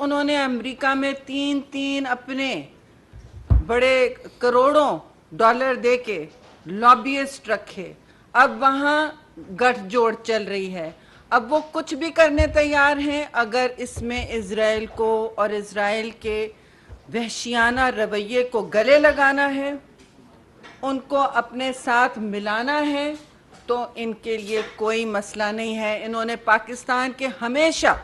انہوں نے امریکہ میں تین اپنے بڑے کروڑوں ڈالر دے کے لابیسٹ رکھے. اب وہاں گٹھ جوڑ چل رہی ہے. اب وہ کچھ بھی کرنے تیار ہیں اگر اس میں اسرائیل کو اور اسرائیل کے وحشیانہ رویے کو گلے لگانا ہے، ان کو اپنے ساتھ ملانا ہے، تو ان کے لیے کوئی مسئلہ نہیں ہے. انہوں نے پاکستان کے ہمیشہ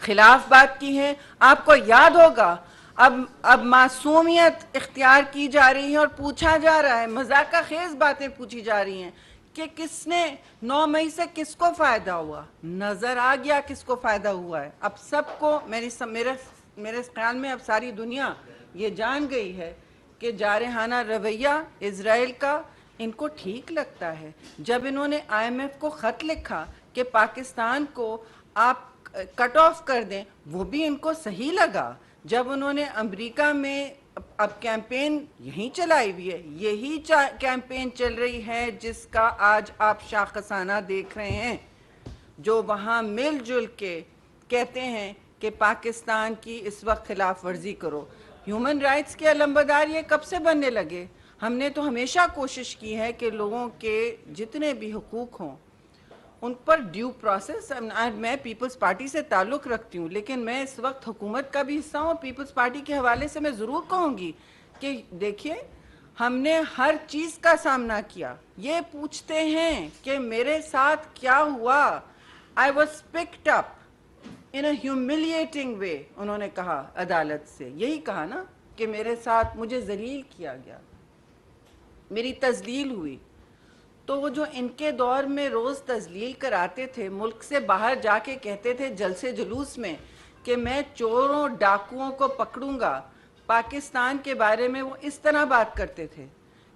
خلاف بات کی ہے. آپ کو یاد ہوگا اب معصومیت اختیار کی جا رہی ہے اور پوچھا جا رہا ہے، مذاقہ خیز باتیں پوچھی جا رہی ہیں کہ کس نے 9 مئی سے کس کو فائدہ ہوا. نظر آ گیا کس کو فائدہ ہوا ہے. اب سب کو میرے خیال میں اب ساری دنیا یہ جان گئی ہے کہ جارحانہ رویہ اسرائیل کا ان کو ٹھیک لگتا ہے. جب انہوں نے IMF کو خط لکھا کہ پاکستان کو آپ کٹ آف کر دیں، وہ بھی ان کو صحیح لگا. جب انہوں نے امریکہ میں اب کیمپین یہیں چلائی ہوئی ہے، یہی کیمپین چل رہی ہے جس کا آج آپ شاخسانہ دیکھ رہے ہیں، جو وہاں مل جل کے کہتے ہیں کہ پاکستان کی اس وقت خلاف ورزی کرو. ہیومن رائٹس کے علمبردار یہ کب سے بننے لگے؟ ہم نے تو ہمیشہ کوشش کی ہے کہ لوگوں کے جتنے بھی حقوق ہوں ان پر ڈیو پروسیس. میں پیپلز پارٹی سے تعلق رکھتی ہوں، لیکن میں اس وقت حکومت کا بھی حصہ ہوں. پیپلز پارٹی کے حوالے سے میں ضرور کہوں گی کہ دیکھیے ہم نے ہر چیز کا سامنا کیا. یہ پوچھتے ہیں کہ میرے ساتھ کیا ہوا. I was picked up in a humiliating way. انہوں نے کہا عدالت سے یہی کہا نا کہ میرے ساتھ مجھے ذلیل کیا گیا، میری تذلیل ہوئی. تو وہ جو ان کے دور میں روز تذلیل کراتے تھے، ملک سے باہر جا کے کہتے تھے جلسے جلوس میں کہ میں چوروں ڈاکوؤں کو پکڑوں گا، پاکستان کے بارے میں وہ اس طرح بات کرتے تھے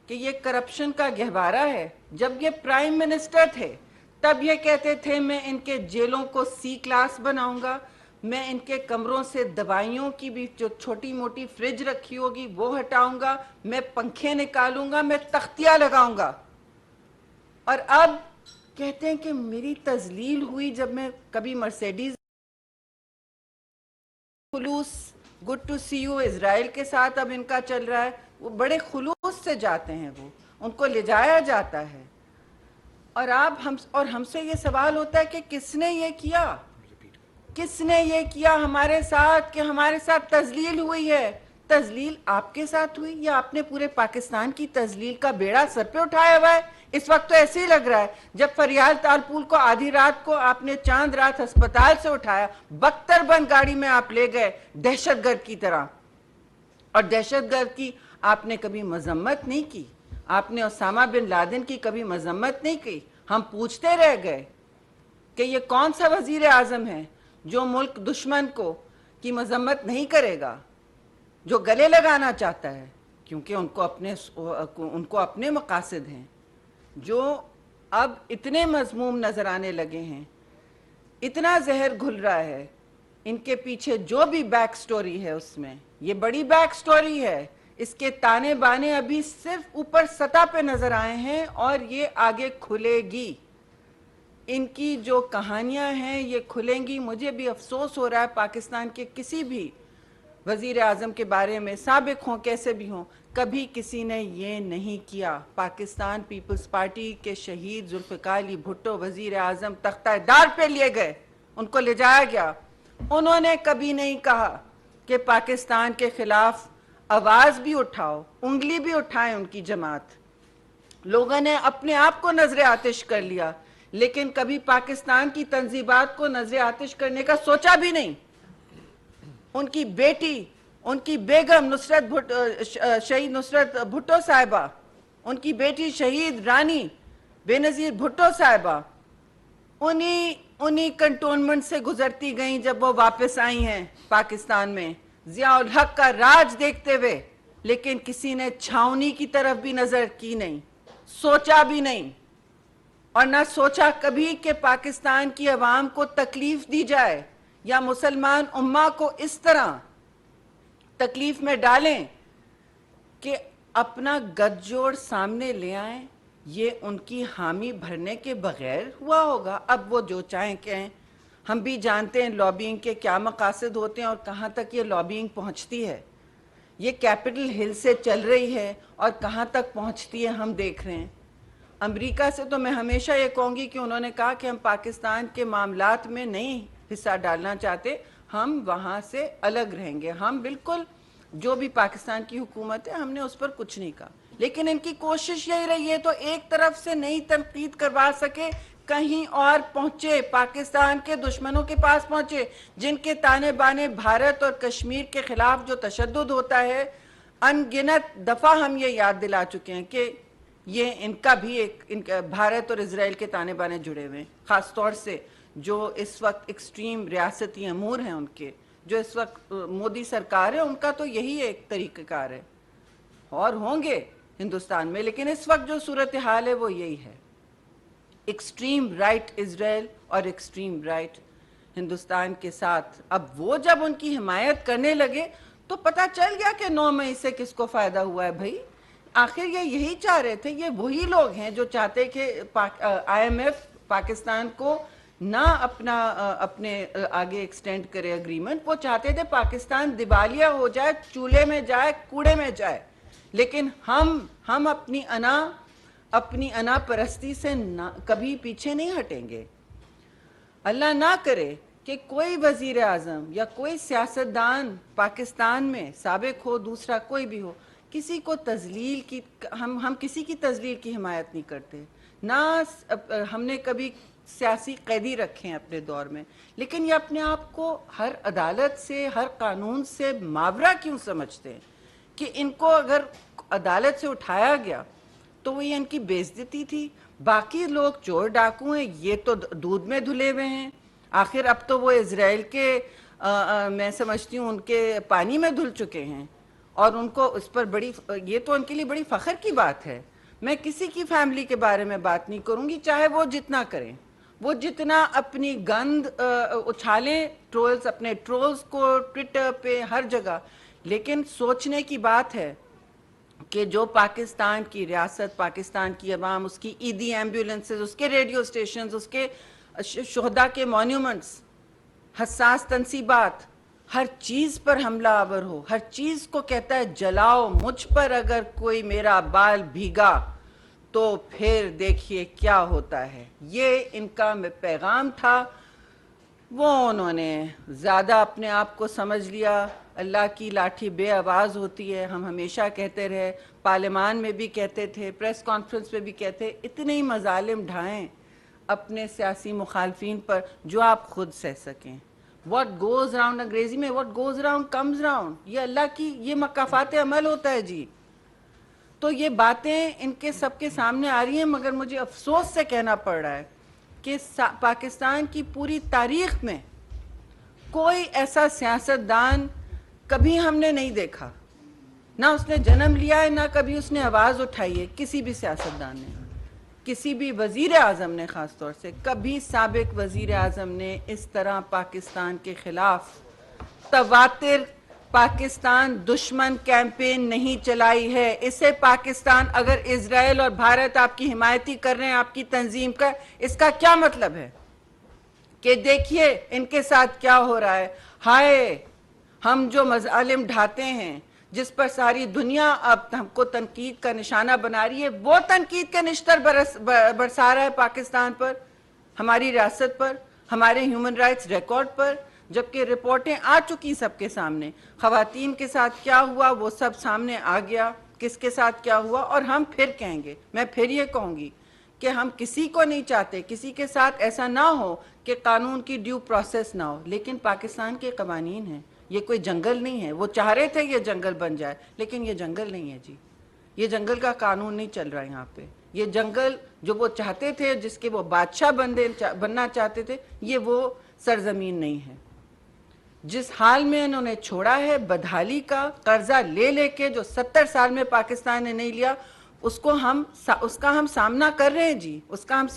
کہ یہ کرپشن کا گہوارہ ہے. جب یہ پرائم منسٹر تھے تب یہ کہتے تھے میں ان کے جیلوں کو C کلاس بناؤں گا، میں ان کے کمروں سے دوائیوں کی بھی جو چھوٹی موٹی فریج رکھی ہوگی وہ ہٹاؤں گا، میں پنکھے نکالوں گا، میں تختیاں لگاؤں گا. اور اب کہتے ہیں کہ میری تذلیل ہوئی جب میں کبھی مرسیڈیز خلوص گڈ ٹو سی یو اسرائیل کے ساتھ اب ان کا چل رہا ہے. وہ بڑے خلوص سے جاتے ہیں، وہ ان کو لے جایا جاتا ہے. اور ہم سے یہ سوال ہوتا ہے کہ کس نے یہ کیا، کس نے یہ کیا ہمارے ساتھ کہ ہمارے ساتھ تذلیل ہوئی ہے. تذلیل آپ کے ساتھ ہوئی یا آپ نے پورے پاکستان کی تذلیل کا بیڑا سر پہ اٹھایا ہوا ہے؟ اس وقت تو ایسے ہی لگ رہا ہے جب فریال تالپول کو آدھی رات کو آپ نے چاند رات ہسپتال سے اٹھایا، بختر بند گاڑی میں آپ لے گئے دہشت گرد کی طرح. اور دہشت گرد کی آپ نے کبھی مذمت نہیں کی، آپ نے اسامہ بن لادن کی کبھی مذمت نہیں کی. ہم پوچھتے رہ گئے کہ یہ کون سا وزیر اعظم ہے جو ملک دشمن کی مذمت نہیں کرے گا، جو گلے لگانا چاہتا ہے، کیونکہ ان کو اپنے مقاصد ہیں جو اب اتنے مذموم نظر آنے لگے ہیں. اتنا زہر گھل رہا ہے ان کے پیچھے جو بھی بیک سٹوری ہے، اس میں یہ بڑی بیک سٹوری ہے. اس کے تانے بانے ابھی صرف اوپر سطح پہ نظر آئے ہیں اور یہ آگے کھلے گی. ان کی جو کہانیاں ہیں یہ کھلیں گی. مجھے بھی افسوس ہو رہا ہے پاکستان کے کسی بھی وزیر اعظم کے بارے میں، سابق ہوں کیسے بھی ہوں، کبھی کسی نے یہ نہیں کیا. پاکستان پیپلز پارٹی کے شہید ذوالفقار علی بھٹو وزیر اعظم تختہ دار پہ لیے گئے، ان کو لے جایا گیا. انہوں نے کبھی نہیں کہا کہ پاکستان کے خلاف آواز بھی اٹھاؤ، انگلی بھی اٹھائیں ان کی جماعت. لوگوں نے اپنے آپ کو نظر آتش کر لیا، لیکن کبھی پاکستان کی تنظیمات کو نظر آتش کرنے کا سوچا بھی نہیں. ان کی بیٹی، ان کی بیگم شہید نصرت بھٹو صاحبہ، ان کی بیٹی شہید رانی بے نظیر بھٹو صاحبہ انہی کنٹونمنٹ سے گزرتی گئیں جب وہ واپس آئی ہیں پاکستان میں ضیاء الحق کا راج دیکھتے ہوئے. لیکن کسی نے چھاؤنی کی طرف بھی نظر کی نہیں، سوچا بھی نہیں، اور نہ سوچا کبھی کہ پاکستان کی عوام کو تکلیف دی جائے یا مسلمان امہ کو اس طرح تکلیف میں ڈالیں کہ اپنا گٹھ جوڑ سامنے لے آئیں. یہ ان کی حامی بھرنے کے بغیر ہوا ہوگا. اب وہ جو چاہیں کہیں. ہم بھی جانتے ہیں لابینگ کے کیا مقاصد ہوتے ہیں اور کہاں تک یہ لابینگ پہنچتی ہے. یہ کیپٹل ہل سے چل رہی ہے اور کہاں تک پہنچتی ہے ہم دیکھ رہے ہیں. امریکہ سے تو میں ہمیشہ یہ کہوں گی کہ انہوں نے کہا کہ ہم پاکستان کے معاملات میں نہیں حصہ ڈالنا چاہتے, ہم وہاں سے الگ رہیں گے. ہم بالکل جو بھی پاکستان کی حکومت ہے ہم نے اس پر کچھ نہیں کہا, لیکن ان کی کوشش یہی رہی ہے تو ایک طرف سے نئی تنقید کروا سکے, کہیں اور پہنچے, پاکستان کے دشمنوں کے پاس پہنچے, جن کے تانے بانے بھارت اور کشمیر کے خلاف جو تشدد ہوتا ہے. ان گنت دفعہ ہم یہ یاد دلا چکے ہیں کہ یہ ان کا بھی ایک بھارت اور اسرائیل کے تانے بانے جڑے ہوئے ہیں, خاص طور سے جو اس وقت ایکسٹریم ریاستی امور ہیں ان کے, جو اس وقت مودی سرکار ہے, ان کا تو یہی ایک طریقہ کار ہے, اور ہوں گے ہندوستان میں, لیکن اس وقت جو صورتحال ہے وہ یہی ہے. ایکسٹریم رائٹ اسرائیل اور ایکسٹریم رائٹ ہندوستان کے ساتھ. اب وہ جب ان کی حمایت کرنے لگے تو پتہ چل گیا کہ 9 مئی سے کس کو فائدہ ہوا ہے بھائی. آخر یہ یہی چاہ رہے تھے, یہ وہی لوگ ہیں جو چاہتے کہ آئی ایم ایف پاکستان کو نہ اپنے آگے ایکسٹینڈ کرے اگریمنٹ. وہ چاہتے تھے پاکستان دیوالیہ ہو جائے, چولہے میں جائے, کوڑے میں جائے, لیکن ہم اپنی انا پرستی سے کبھی پیچھے نہیں ہٹیں گے. اللہ نہ کرے کہ کوئی وزیر اعظم یا کوئی سیاستدان پاکستان میں سابق ہو, دوسرا کوئی بھی ہو, کسی کو تذلیل کی, ہم کسی کی تذلیل کی حمایت نہیں کرتے, نہ ہم نے کبھی سیاسی قیدی رکھے ہیں اپنے دور میں, لیکن یہ اپنے آپ کو ہر عدالت سے, ہر قانون سے ماورا کیوں سمجھتے ہیں کہ ان کو اگر عدالت سے اٹھایا گیا تو وہ یہ ان کی بے عزتی تھی, باقی لوگ چور ڈاکو ہیں, یہ تو دودھ میں دھلے ہوئے ہیں. آخر اب تو وہ اسرائیل کے میں سمجھتی ہوں ان کے پانی میں دھل چکے ہیں, اور ان کو اس پر یہ تو ان کے لیے بڑی فخر کی بات ہے. میں کسی کی فیملی کے بارے میں بات نہیں کروں گی, چاہے وہ جتنا کریں, وہ جتنا اپنی گند اچھالیں, اپنے ٹرولز کو ٹویٹر پہ ہر جگہ, لیکن سوچنے کی بات ہے کہ جو پاکستان کی ریاست, پاکستان کی عوام, اس کی عیدی ایمبولنسز, اس کے ریڈیو سٹیشنز, اس کے شہداء کے مونیومنٹس, حساس تنصیبات, ہر چیز پر حملہ آور ہو, ہر چیز کو کہتا ہے جلاؤ, مجھ پر اگر کوئی میرا بال بھیگا تو پھر دیکھیے کیا ہوتا ہے. یہ ان کا پیغام تھا. وہ انہوں نے زیادہ اپنے آپ کو سمجھ لیا. اللہ کی لاٹھی بے آواز ہوتی ہے, ہم ہمیشہ کہتے رہے, پارلیمان میں بھی کہتے تھے, پریس کانفرنس میں بھی کہتے, اتنے ہی مظالم ڈھائیں اپنے سیاسی مخالفین پر جو آپ خود سہ سکیں. What goes around, انگریزی میں what goes around comes around. یہ اللہ کی یہ مکافات عمل ہوتا ہے جی. تو یہ باتیں ان کے سب کے سامنے آ رہی ہیں, مگر مجھے افسوس سے کہنا پڑ رہا ہے کہ پاکستان کی پوری تاریخ میں کوئی ایسا سیاستدان کبھی ہم نے نہیں دیکھا, نہ اس نے جنم لیا ہے, نہ کبھی اس نے آواز اٹھائی ہے, کسی بھی سیاستدان نے, کسی بھی وزیر اعظم نے, خاص طور سے کبھی سابق وزیر اعظم نے اس طرح پاکستان کے خلاف تواتر پاکستان دشمن کیمپین نہیں چلائی ہے. اسے پاکستان, اگر اسرائیل اور بھارت آپ کی حمایتی کر رہے ہیں, آپ کی تنظیم کا, اس کا کیا مطلب ہے کہ دیکھیے ان کے ساتھ کیا ہو رہا ہے, ہائے ہم جو مظالم ڈھاتے ہیں, جس پر ساری دنیا اب ہم کو تنقید کا نشانہ بنا رہی ہے, وہ تنقید کے نشتر برسا رہا ہے پاکستان پر, ہماری ریاست پر, ہمارے ہیومن رائٹس ریکارڈ پر, جبکہ رپورٹیں آ چکی سب کے سامنے. خواتین کے ساتھ کیا ہوا وہ سب سامنے آ گیا, کس کے ساتھ کیا ہوا. اور ہم پھر کہیں گے, میں پھر یہ کہوں گی کہ ہم کسی کو نہیں چاہتے, کسی کے ساتھ ایسا نہ ہو کہ قانون کی ڈیو پروسیس نہ ہو, لیکن پاکستان کے قوانین ہیں, یہ کوئی جنگل نہیں ہے. وہ چاہ رہے تھے یہ جنگل بن جائے, لیکن یہ جنگل نہیں ہے جی, یہ جنگل کا قانون نہیں چل رہا یہاں پہ. یہ جنگل جو وہ چاہتے تھے, جس کے وہ بادشاہ بننا چاہتے تھے, یہ وہ سرزمین نہیں ہے. جس حال میں انہوں نے چھوڑا ہے, بدحالی کا, قرضہ لے لے کے, جو 70 سال میں پاکستان نے نہیں لیا, اس کا ہم سامنا کر رہے ہیں جی, اس کا ہم